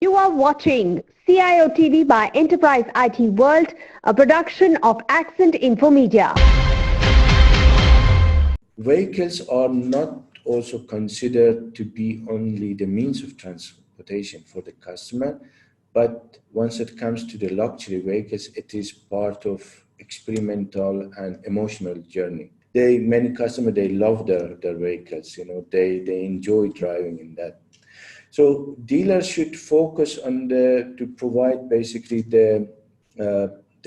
You are watching CIOTV by Enterprise IT World, a production of Accent Info Media. Vehicles are not also considered to be only the means of transportation for the customer, but once it comes to the luxury vehicles, it is part of experimental and emotional journey. Many customers, they love their vehicles, they enjoy driving in that. So dealers should focus on to provide basically the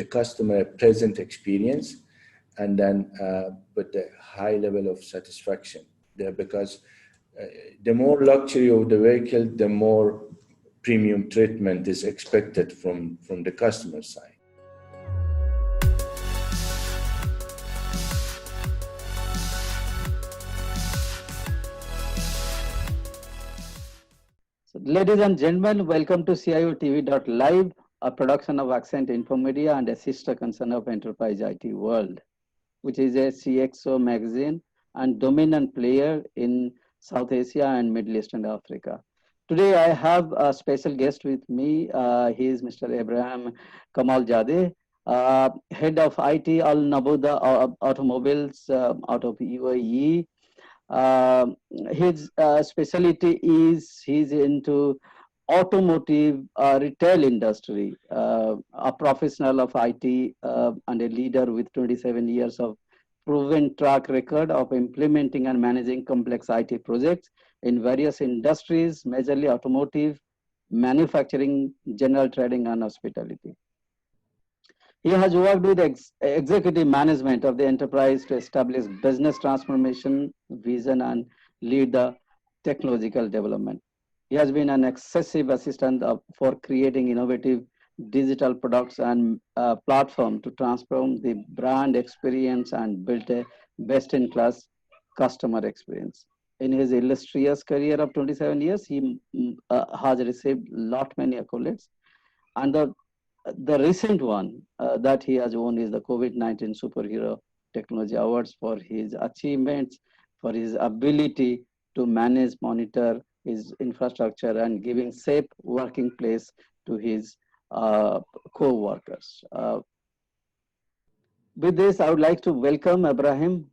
customer present experience, and then with the high level of satisfaction there, because the more luxury of the vehicle, the more premium treatment is expected from the customer side. Ladies and gentlemen, welcome to CIOTV.live, a production of Accent Info Media and a sister concern of Enterprise IT World, which is a CXO magazine and dominant player in South Asia and Middle East and Africa. Today, I have a special guest with me. He is Mr. Ebrahim Kamalzadeh, head of IT Al Nabooda Automobiles out of UAE. His specialty is he's into automotive retail industry, a professional of IT and a leader with 27 years of proven track record of implementing and managing complex IT projects in various industries, majorly automotive, manufacturing, general trading, and hospitality. He has worked with executive management of the enterprise to establish business transformation, vision, and lead the technological development. He has been an excessive assistant for creating innovative digital products and platform to transform the brand experience and build a best-in-class customer experience. In his illustrious career of 27 years, he has received many accolades, and the recent one that he has won is the COVID-19 Superhero Technology Awards for his achievements, for his ability to manage, monitor his infrastructure, and giving safe working place to his co-workers. With this, I would like to welcome Ebrahim.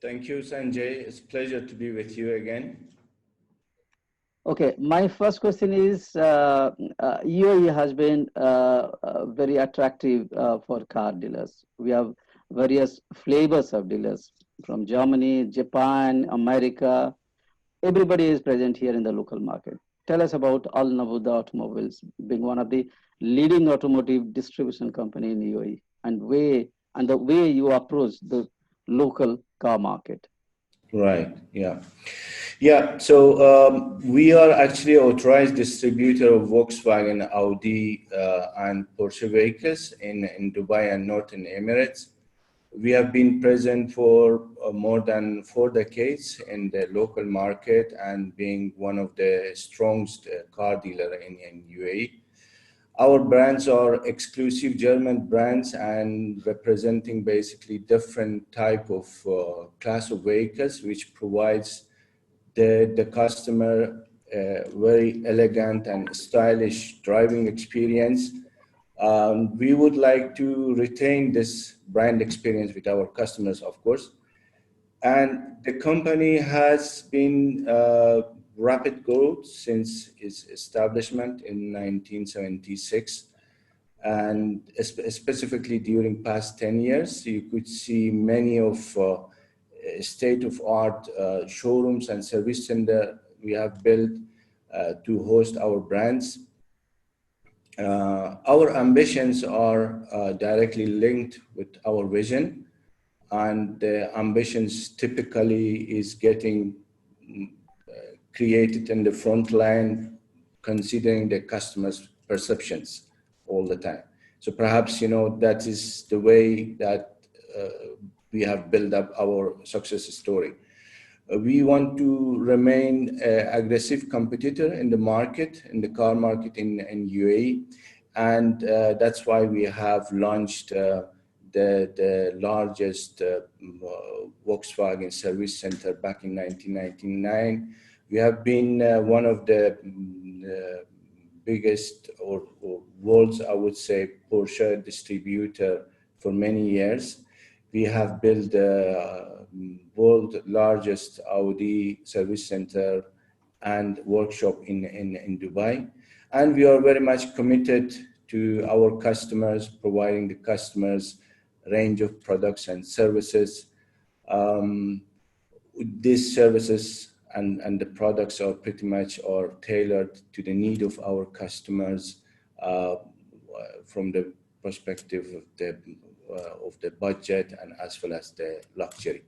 Thank you, Sanjay. It's a pleasure to be with you again. Okay, my first question is, UAE has been very attractive for car dealers. We have various flavors of dealers from Germany, Japan, America. Everybody is present here in the local market. Tell us about Al Nabooda Automobiles, being one of the leading automotive distribution company in UAE, and the way you approach the local car market. Right, yeah. So we are actually authorized distributor of Volkswagen, Audi, and Porsche vehicles in Dubai and Northern Emirates. We have been present for more than 4 decades in the local market and being one of the strongest car dealer in UAE. Our brands are exclusive German brands and representing basically different type of class of vehicles, which provides the customer a very elegant and stylish driving experience. We would like to retain this brand experience with our customers, of course. And the company has been rapid growth since its establishment in 1976. And specifically during past 10 years, you could see many of state-of-art showrooms and service center we have built to host our brands. Our ambitions are directly linked with our vision, and the ambitions typically is getting created in the front line, considering the customer's perceptions all the time. So perhaps, that is the way that we have built up our success story. We want to remain an aggressive competitor in the market, in the car market in UAE. And that's why we have launched the largest Volkswagen service center back in 1999. We have been one of the biggest or world's, I would say, Porsche distributor for many years. We have built the world's largest Audi service center and workshop in Dubai. And we are very much committed to our customers, providing the customers range of products and services. These services and the products are pretty much are tailored to the need of our customers from the perspective of the budget and as well as the luxury.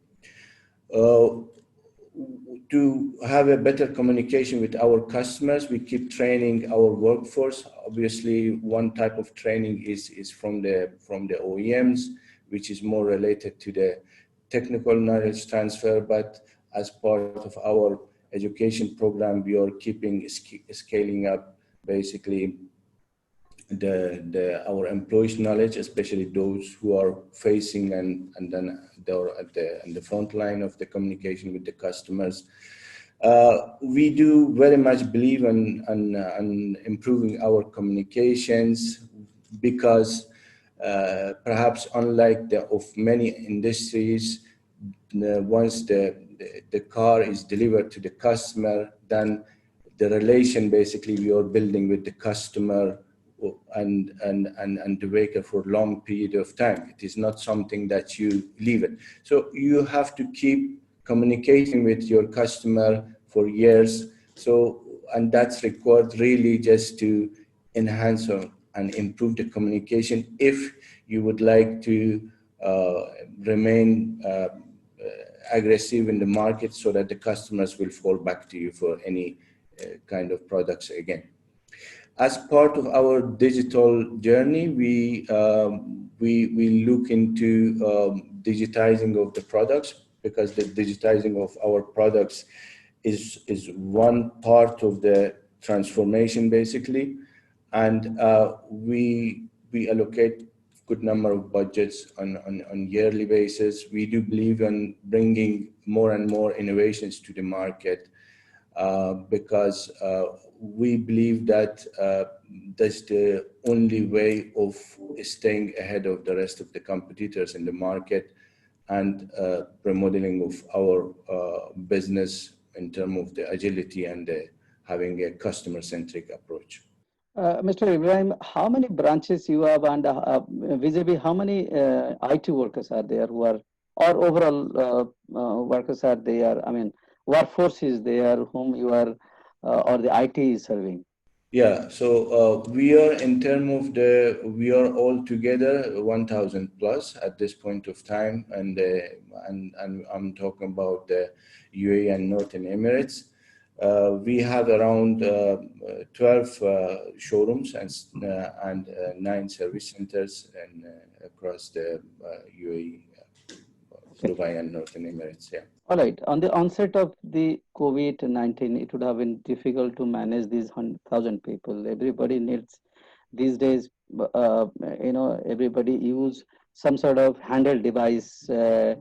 To have a better communication with our customers, we keep training our workforce. Obviously, one type of training is from the OEMs, which is more related to the technical knowledge transfer, but as part of our education program, we are keeping scaling up basically our employees' knowledge, especially those who are facing and then they're at the front line of the communication with the customers. We do very much believe in improving our communications because perhaps unlike of many industries, once the car is delivered to the customer, then the relation basically we are building with the customer and the vehicle for a long period of time. It is not something that you leave it. So you have to keep communicating with your customer for years. So, and that's required really just to enhance and improve the communication if you would like to remain aggressive in the market so that the customers will fall back to you for any kind of products again. As part of our digital journey, we look into digitizing of the products because the digitizing of our products is one part of the transformation basically, and we allocate good number of budgets on yearly basis. We do believe in bringing more and more innovations to the market because we believe that that's the only way of staying ahead of the rest of the competitors in the market and remodeling of our business in terms of the agility and having a customer-centric approach. Mr. Ebrahim, how many branches you have and vis-a-vis how many IT workers are there who are, or overall workers are there? I mean, workforce is there whom you are, or the IT is serving? Yeah, so we are in terms of we are all together 1,000 plus at this point of time, and I'm talking about the UAE and Northern Emirates. We have around 12 showrooms and 9 service centers across the UAE, Dubai and Northern Emirates. Yeah. All right. On the onset of the COVID-19, it would have been difficult to manage these 1,000 people. Everybody needs these days. Everybody use some sort of handheld device to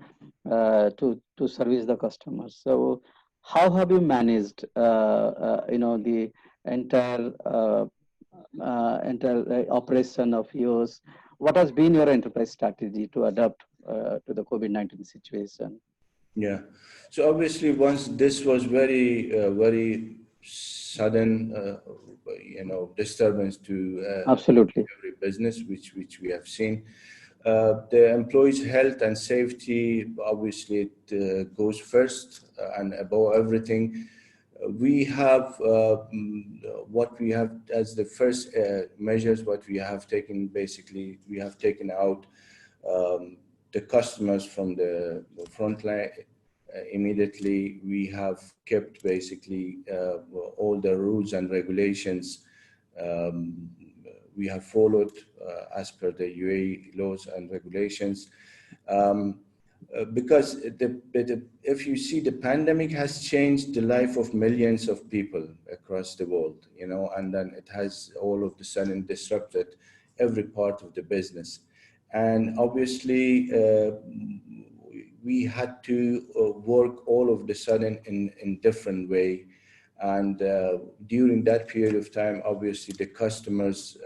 service the customers. So, how have you managed, the entire operation of yours? What has been your enterprise strategy to adapt to the COVID-19 situation? Yeah, so obviously once this was very sudden, disturbance to absolutely every business, which we have seen. The employees' health and safety, obviously, it goes first and above everything. We have what we have as the first measures. What we have taken, basically, we have taken out the customers from the front line. Immediately, we have kept basically all the rules and regulations we have followed as per the UAE laws and regulations. Because if you see, the pandemic has changed the life of millions of people across the world, and then it has all of a sudden disrupted every part of the business. And obviously, we had to work all of a sudden in different way. And during that period of time, obviously the customers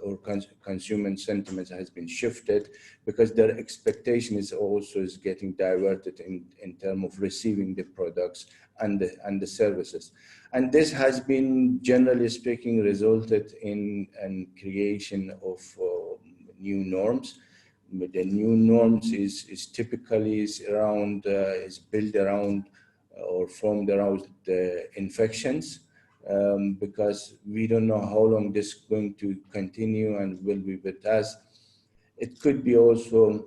or consumer sentiment has been shifted, because their expectation is also getting diverted in terms of receiving the products and the services. And this has been, generally speaking, resulted in creation of new norms. The new norms is typically is built around or formed around the infections, because we don't know how long this is going to continue and will be with us. It could be also,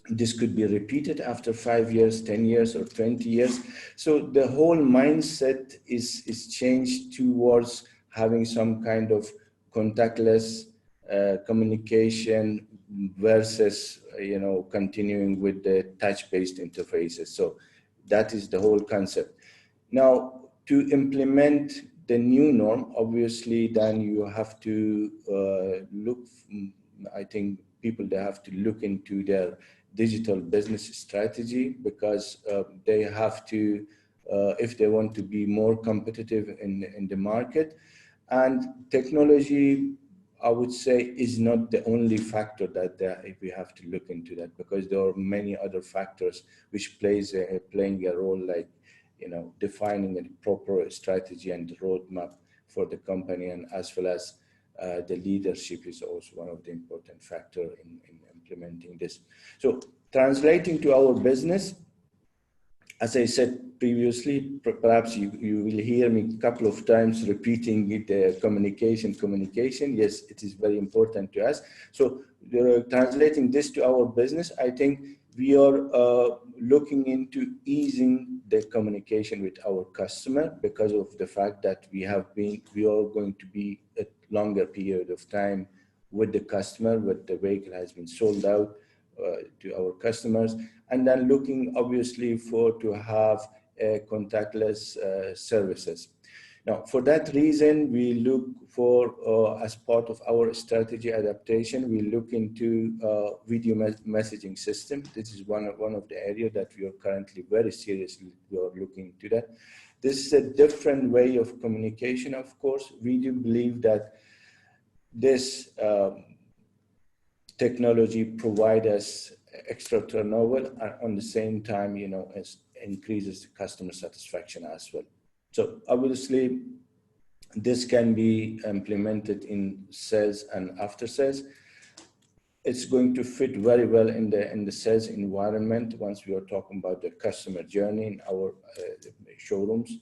this could be repeated after 5 years, 10 years, or 20 years. So the whole mindset is changed towards having some kind of contactless communication versus, continuing with the touch-based interfaces. So that is the whole concept. Now, to implement the new norm, obviously, then you have to look, I think people, they have to look into their digital business strategy, because they have to, if they want to be more competitive in the market. And technology, I would say, is not the only factor that we have to look into that, because there are many other factors which playing a role, like defining a proper strategy and roadmap for the company, and as well as the leadership is also one of the important factors in implementing this. So translating to our business, as I said previously, perhaps you will hear me a couple of times repeating it, communication. Yes, it is very important to us. So translating this to our business, I think we are looking into easing the communication with our customer, because of the fact that we are going to be a longer period of time with the customer, but the vehicle has been sold out to our customers. And then looking obviously to have contactless services. Now, for that reason, we look for, as part of our strategy adaptation, we look into video messaging system. This is one of the areas that we are currently very seriously looking into that. This is a different way of communication, of course. We do believe that this technology provides us extra turnover, and on the same time, increases the customer satisfaction as well. So obviously, this can be implemented in sales and after sales. It's going to fit very well in the sales environment once we are talking about the customer journey in our showrooms.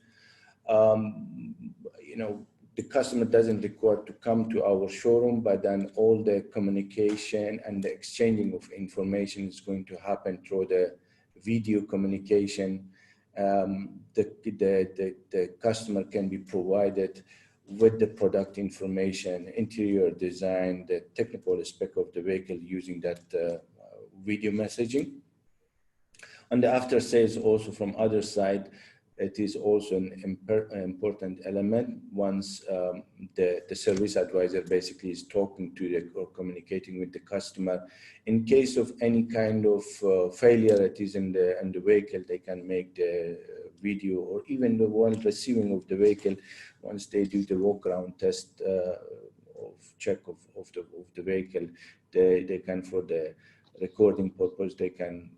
The customer doesn't require to come to our showroom, but then all the communication and the exchanging of information is going to happen through the video communication. The customer can be provided with the product information, interior design, the technical spec of the vehicle using that video messaging. On the after sales, also from other side, it is also an important element. Once the service advisor basically is talking to or communicating with the customer, in case of any kind of failure it is in the vehicle, they can make the video, or even the one receiving of the vehicle, once they do the walk around test of check of the vehicle, they can, for the recording purpose, they can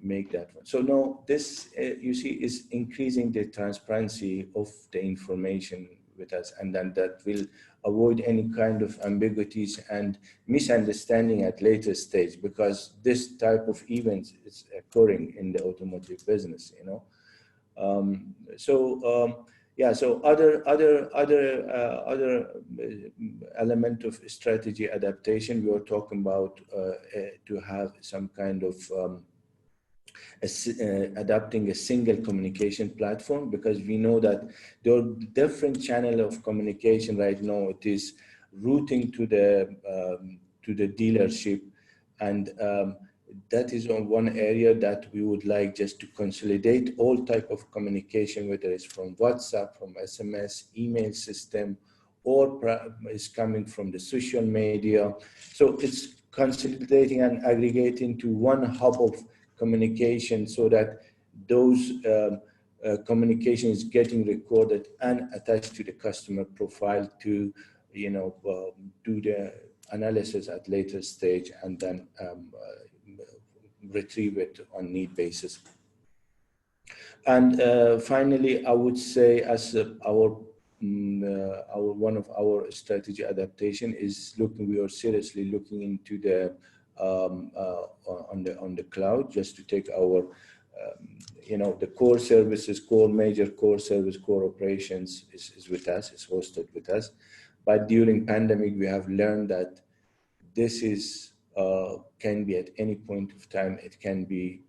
make that one. So no, this you see is increasing the transparency of the information with us, and then that will avoid any kind of ambiguities and misunderstanding at later stage, because this type of events is occurring in the automotive business, So other element of strategy adaptation, we are talking about to have some kind of adapting a single communication platform, because we know that there are different channels of communication right now. It is routing to the dealership, and that is on one area that we would like just to consolidate all type of communication, whether it's from WhatsApp, from SMS, email system, or is coming from the social media. So it's consolidating and aggregating to one hub of communication, so that those communication is getting recorded and attached to the customer profile to, do the analysis at later stage and then retrieve it on need basis. And finally, I would say as our one of our strategy adaptation is we are seriously looking into the on the cloud, just to take our the core services, major core service, core operations is with us, is hosted with us. But during pandemic, we have learned that this is can be at any point of time, it can be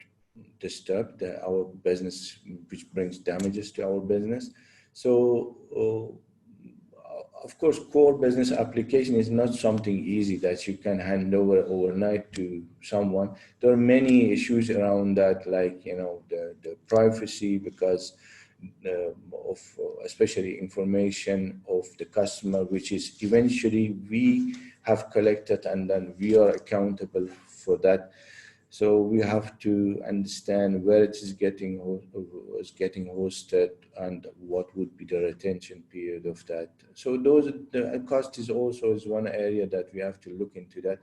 disturbed our business, which brings damages to our business. So of course, core business application is not something easy that you can hand over overnight to someone. There are many issues around that, like the privacy, because of especially information of the customer, which is eventually we have collected and then we are accountable for that. So we have to understand where it is getting hosted and what would be the retention period of that. So the cost is also one area that we have to look into that.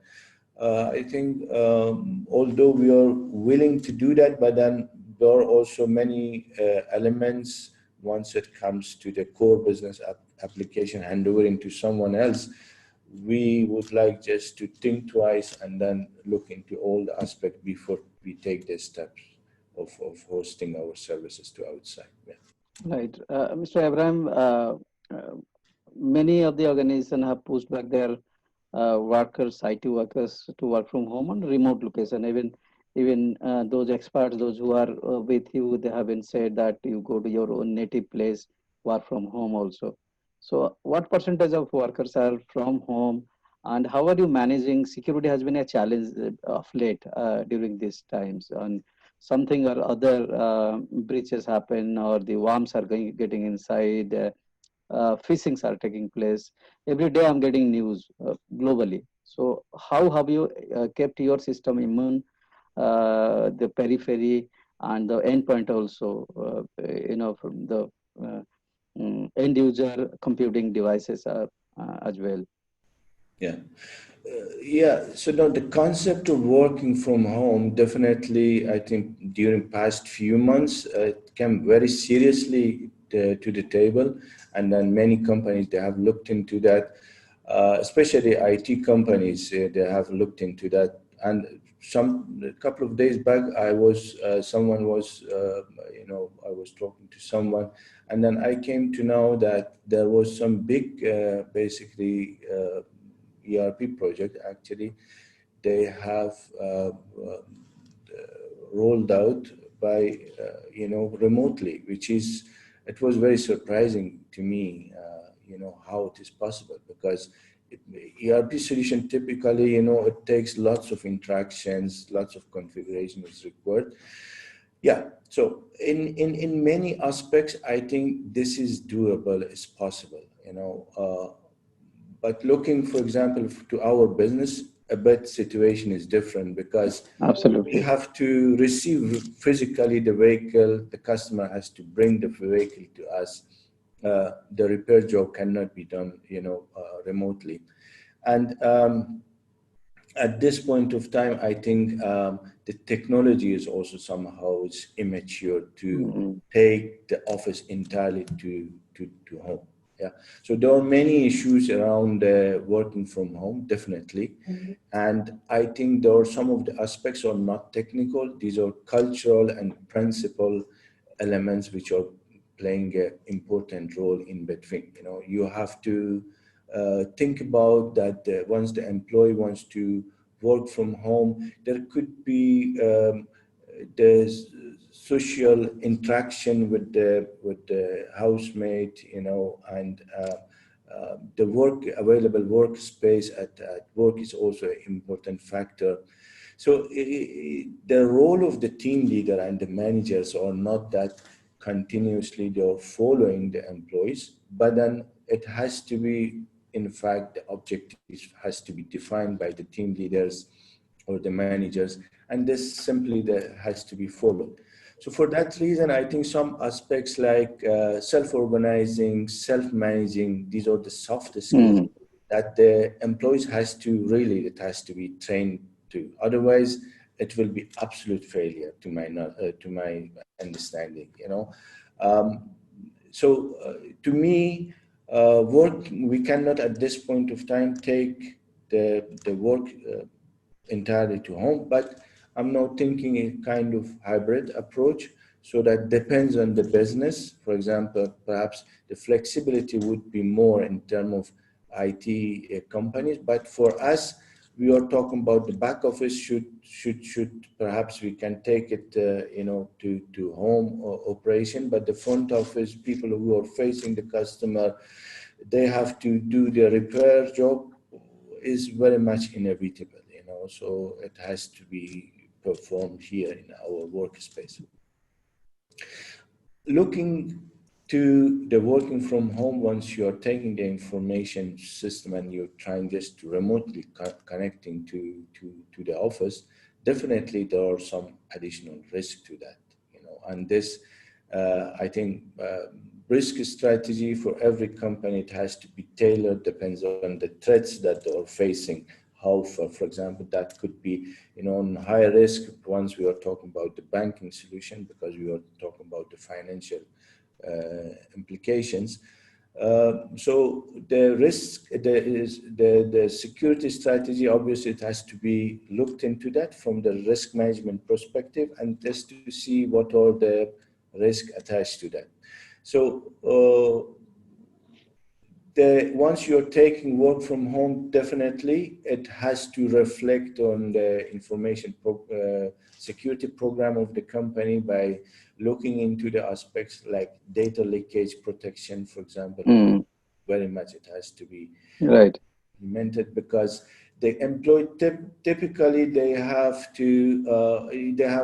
I think although we are willing to do that, but then there are also many elements once it comes to the core business application handovering to someone else. We would like just to think twice and then look into all the aspects before we take the steps of hosting our services to outside. Yeah. Right. Mr. Ebrahim, many of the organizations have pushed back their workers, IT workers, to work from home on remote location. Even those experts, those who are with you, they have been said that you go to your own native place, work from home also. So what percentage of workers are from home, and how are you managing? Security has been a challenge of late during these times. And something or other breaches happen, or the worms are getting inside, phishings are taking place. Every day I'm getting news globally. So how have you kept your system immune, the periphery and the endpoint also, from the end user computing devices as well? Yeah. So now the concept of working from home, definitely, I think during past few months, it came very seriously to the table. And then many companies, they have looked into that, especially IT companies, they have looked into that. And a couple of days back, I was talking to someone, and then I came to know that there was some big, basically, ERP project. Actually, they have rolled out by remotely, it was very surprising to me, how it is possible, because ERP solution typically, it takes lots of interactions, lots of configuration is required. Yeah, so in many aspects, I think this is doable, it's possible, but looking, for example, to our business, a bit situation is different, because Absolutely. we have to receive physically the vehicle, the customer has to bring the vehicle to us. The repair job cannot be done, remotely. And at this point of time, I think the technology is also somehow immature to take the office entirely to home. Yeah. So there are many issues around working from home, definitely. And I think there are some of the aspects are not technical. These are cultural and principle elements which are playing an important role in between. You have to think about that once the employee wants to work from home, there could be the social interaction with the housemate, and the available workspace at work is also an important factor. So the role of the team leader and the managers are not that continuously they're following the employees, but then it has to be, in fact, the objective has to be defined by the team leaders or the managers, and this simply has to be followed. So for that reason, I think some aspects like self-organizing, self-managing, these are the soft skills that the employees it has to be trained to. Otherwise, it will be absolute failure to my understanding, you know. To me, work, we cannot at this point of time take the work entirely to home, but I'm now thinking a kind of hybrid approach. So that depends on the business. For example, perhaps the flexibility would be more in terms of IT companies, but for us, we are talking about the back office. Should perhaps we can take it, to home operation, but the front office people who are facing the customer, they have to do the repair job is very much inevitable, you know, so it has to be performed here in our workspace. Looking to the working from home, once you're taking the information system and you're trying just to remotely connecting to the office, definitely there are some additional risk to that, you know, and this, I think, risk strategy for every company, it has to be tailored, depends on the threats that they are facing. How, for example, that could be, you know, on high risk, once we are talking about the banking solution, because we are talking about the financial implications. So the risk, the security strategy, obviously it has to be looked into that from the risk management perspective, and just to see what are the risks attached to that. So once you're taking work from home, definitely it has to reflect on the information security program of the company by looking into the aspects like data leakage protection, for example. Very much it has to be implemented, because the employee typically they have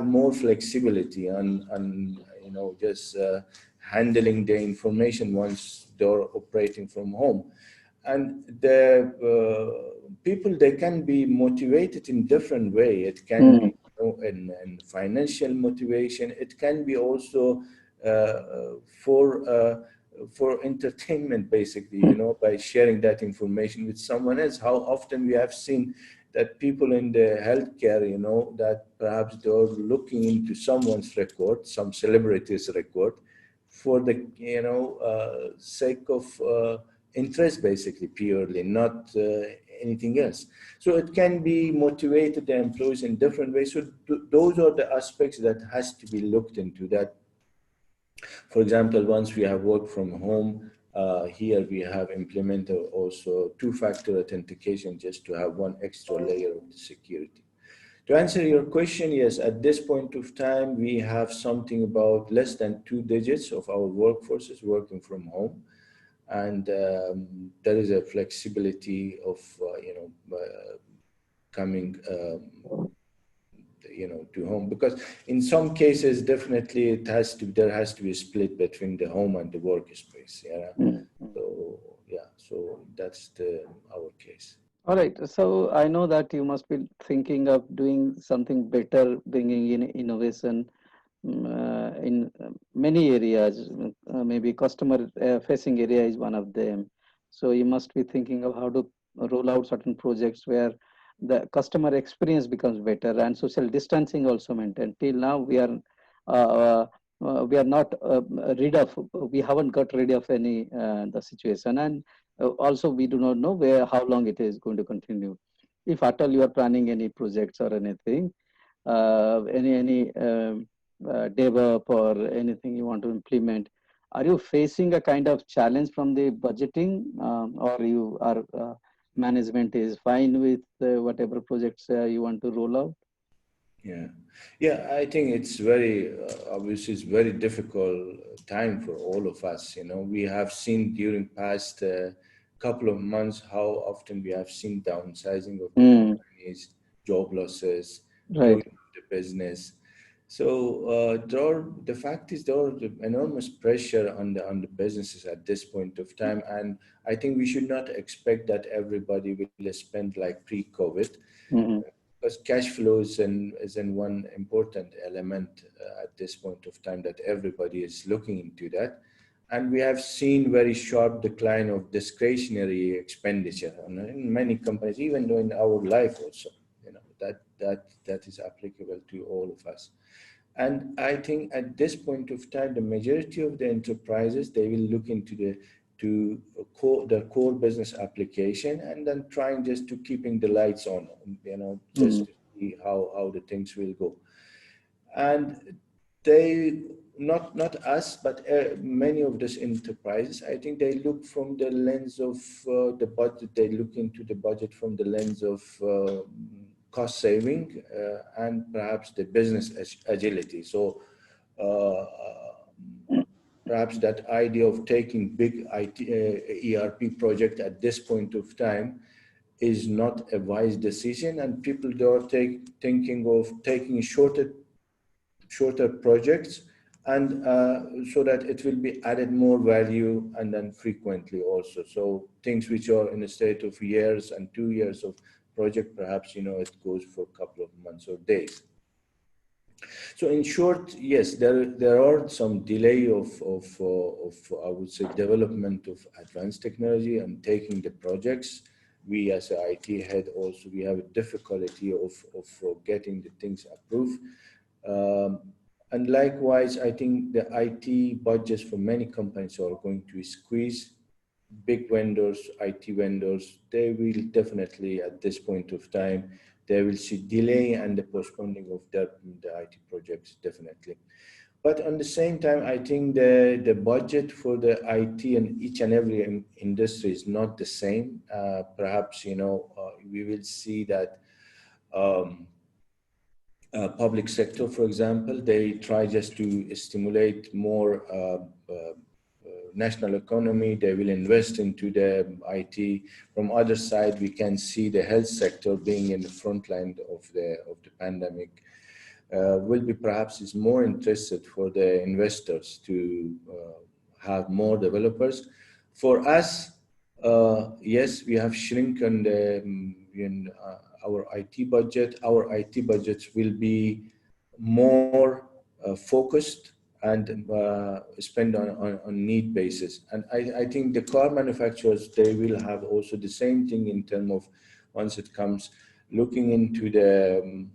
more flexibility on you know, just handling the information once they're operating from home. And the people, they can be motivated in different way. It can be, you know, in financial motivation. It can be also for entertainment, basically, you know, by sharing that information with someone else. How often we have seen that people in the healthcare, you know, that perhaps they're looking into someone's record, some celebrity's record, for the, you know, sake of interest, basically, purely, not anything else. So it can be motivated the employees in different ways. So those are the aspects that has to be looked into. That, for example, once we have worked from home, here we have implemented also two-factor authentication, just to have one extra layer of the security. To answer your question, yes, at this point of time, we have something about less than 2 digits of our workforces working from home. And there is a flexibility of, coming, you know, to home, because in some cases, definitely there has to be a split between the home and the workspace. Yeah. So that's our case. All right. So I know that you must be thinking of doing something better, bringing in innovation in many areas. Maybe customer facing area is one of them. So you must be thinking of how to roll out certain projects where the customer experience becomes better and social distancing also maintained. Till now, we are not we haven't got rid of any the situation, and also we do not know how long it is going to continue. If at all you are planning any projects or anything, any develop or anything you want to implement, are you facing a kind of challenge from the budgeting, or you are management is fine with whatever projects you want to roll out? Yeah, I think it's very obviously it's very difficult time for all of us. You know, we have seen during past couple of months how often we have seen downsizing of the companies, job losses, closing of the business. So the fact is there are enormous pressure on the businesses at this point of time, and I think we should not expect that everybody will spend like pre-COVID. because cash flow is in one important element at this point of time that everybody is looking into that. And we have seen very sharp decline of discretionary expenditure in many companies, even though in our life also, that is applicable to all of us. And I think at this point of time, the majority of the enterprises, they will look into the core business application and then trying just to keeping the lights on, just to see how the things will go. And they, not us, but many of these enterprises, I think they look from the lens of the budget, they look into the budget from the lens of cost saving and perhaps the business agility. So perhaps that idea of taking big ERP project at this point of time is not a wise decision, and people are thinking of taking shorter projects, and so that it will be added more value and then frequently also. So things which are in a state of years and 2 years of project, perhaps, it goes for a couple of months or days. So in short, yes, there are some delay of I would say development of advanced technology and taking the projects. We as an IT head also, we have a difficulty of getting the things approved. And likewise, I think the IT budgets for many companies are going to squeeze. Big vendors, IT vendors, they will definitely at this point of time, they will see delay and the postponing of the IT projects, definitely. But on the same time, I think the budget for the IT in each and every industry is not the same. Perhaps, we will see that public sector, for example, they try just to stimulate more national economy. They will invest into the IT. From other side, we can see the health sector being in the front line of the pandemic. Will be perhaps is more interested for the investors to have more developers. For us, yes, we have shrunken our IT budget. Our IT budgets will be more focused and spend on need basis. And I think the car manufacturers, they will have also the same thing in terms of, once it comes looking into the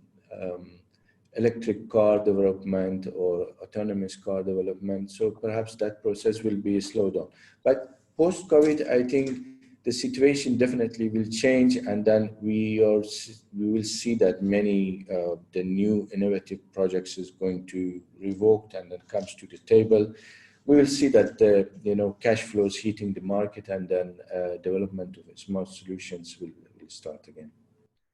electric car development or autonomous car development. So perhaps that process will be slowed down. But post-COVID, I think the situation definitely will change, and then we will see that many the new innovative projects is going to revoked and then comes to the table. We will see that the cash flows hitting the market, and then development of smart solutions will start again.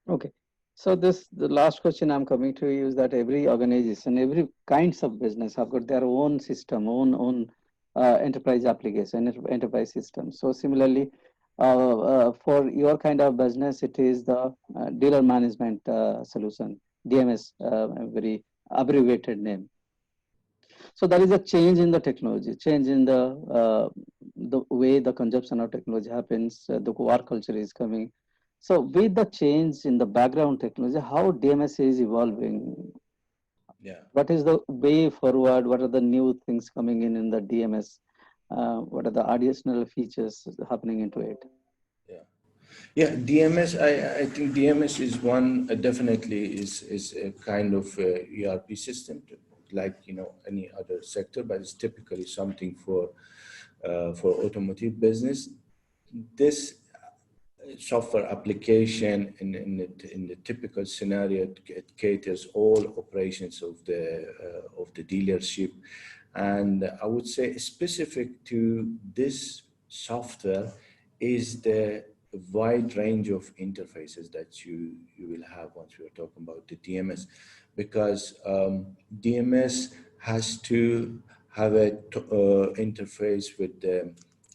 Okay. So the last question I'm coming to you is that every organization, every kinds of business have got their own system, own enterprise application, enterprise system. So similarly, for your kind of business, it is the dealer management solution, DMS, a very abbreviated name. So there is a change in the technology, change in the way the consumption of technology happens, the work culture is coming. So with the change in the background technology, how DMS is evolving? Yeah. What is the way forward? What are the new things coming in the DMS? What are the additional features happening into it? Yeah, DMS. I think DMS is one definitely is a kind of ERP system, like any other sector, but it's typically something for automotive business. This software application in the typical scenario, it caters all operations of the dealership, and I would say specific to this software is the wide range of interfaces that you will have once we are talking about the DMS, because DMS has to have a interface with the,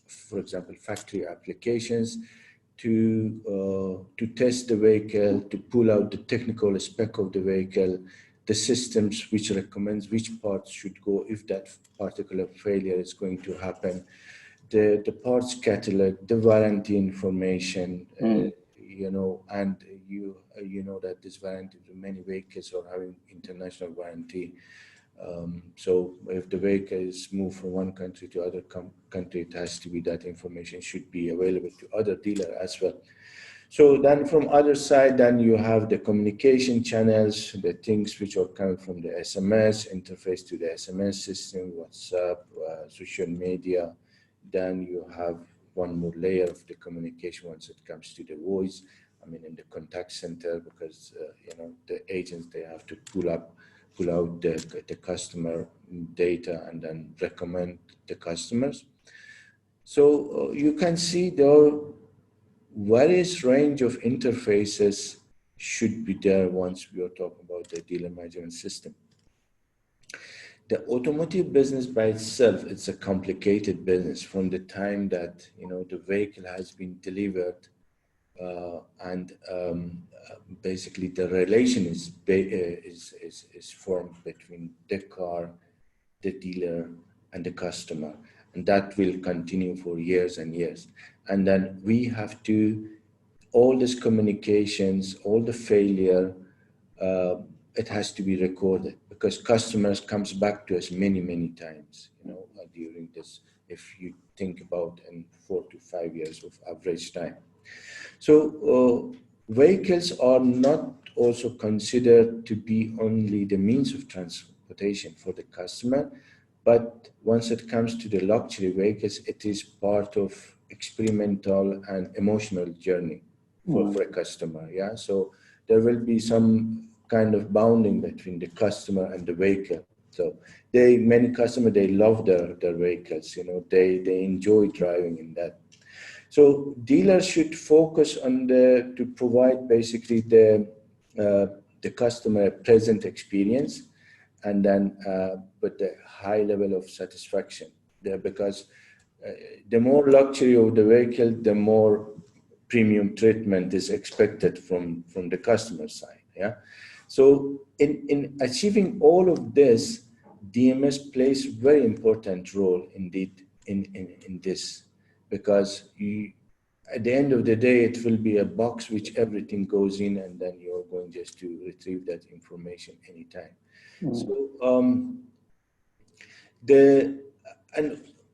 for example, factory applications to test the vehicle, to pull out the technical spec of the vehicle, the systems which recommends which parts should go if that particular failure is going to happen, the parts catalog, the warranty information, you know, and you know that this warranty, many vehicles are having international warranty. So if the vehicle is moved from one country to other country, it has to be, that information should be available to other dealer as well. So then from other side, then you have the communication channels, the things which are coming from the SMS, interface to the SMS system, WhatsApp, social media. Then you have one more layer of the communication once it comes to the voice. I mean, in the contact center, because, you know, the agents, they have to pull out the customer data and then recommend the customers. So you can see there are various range of interfaces should be there once we are talking about the dealer management system. The automotive business by itself, it's a complicated business from the time that, you know, the vehicle has been delivered, and basically the relation is formed between the car, the dealer, and the customer, and that will continue for years and years. And then we have to, all these communications, all the failure, it has to be recorded, because customers comes back to us many times, you know, during this, if you think about in 4 to 5 years of average time. So vehicles are not also considered to be only the means of transportation for the customer, but once it comes to the luxury vehicles, it is part of experimental and emotional journey for a customer. Yeah, so there will be some kind of bounding between the customer and the vehicle. So many customers, they love their vehicles, you know, they enjoy driving in that. So dealers should focus on to provide basically the customer a pleasant experience, and then with a high level of satisfaction there, because the more luxury of the vehicle, the more premium treatment is expected from the customer side. Yeah. So in achieving all of this, DMS plays a very important role indeed in this, because at the end of the day, it will be a box which everything goes in, and then you're going just to retrieve that information anytime. So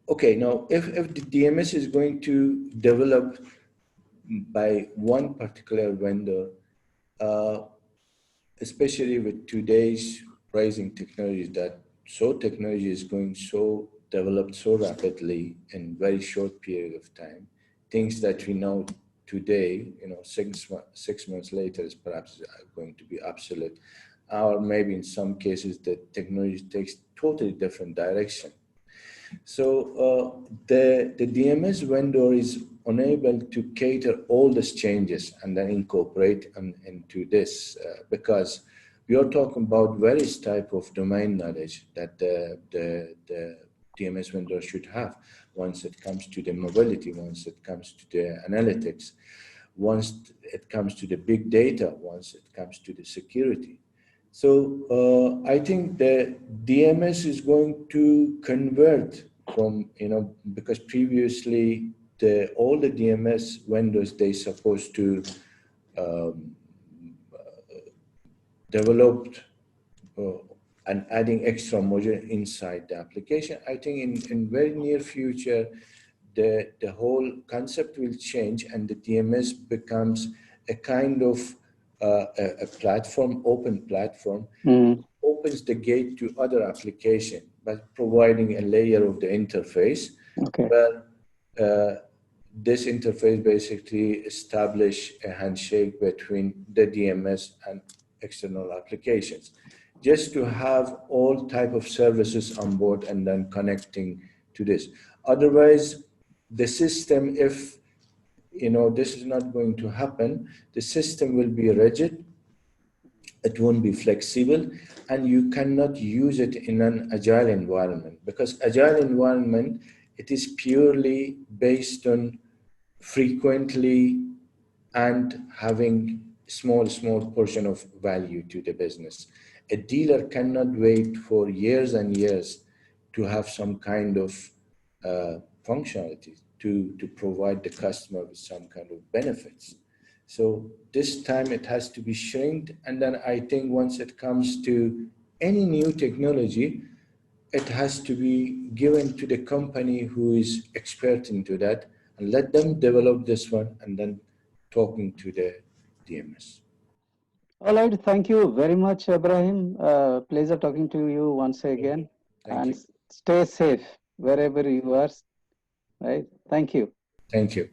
okay, now if the DMS is going to develop by one particular vendor, especially with today's rising technology, that technology is going so developed so rapidly in very short period of time, things that we know today, you know, 6 months later is perhaps going to be obsolete, or maybe in some cases the technology takes totally different direction. So the DMS vendor is unable to cater all these changes and then incorporate into this, because we are talking about various type of domain knowledge that the DMS vendor should have once it comes to the mobility, once it comes to the analytics, once it comes to the big data, once it comes to the security. So I think the DMS is going to convert from, you know, because previously all the DMS vendors, they supposed to developed and adding extra module inside the application. I think in very near future, the whole concept will change, and the DMS becomes a kind of a platform, open platform, opens the gate to other application by providing a layer of the interface. Okay. Where this interface basically establish a handshake between the DMS and external applications, just to have all type of services on board and then connecting to this. Otherwise, the system, if you know this is not going to happen, the system will be rigid, it won't be flexible, and you cannot use it in an agile environment, because agile environment, it is purely based on frequently and having small portion of value to the business. A dealer cannot wait for years and years to have some kind of functionality to provide the customer with some kind of benefits. So this time it has to be shrinked. And then I think once it comes to any new technology, it has to be given to the company who is expert into that and let them develop this one and then talking to the DMS. All right. Thank you very much, Ebrahim. Pleasure talking to you once again. Thank And you. stay safe wherever you are. Right. Thank you. Thank you.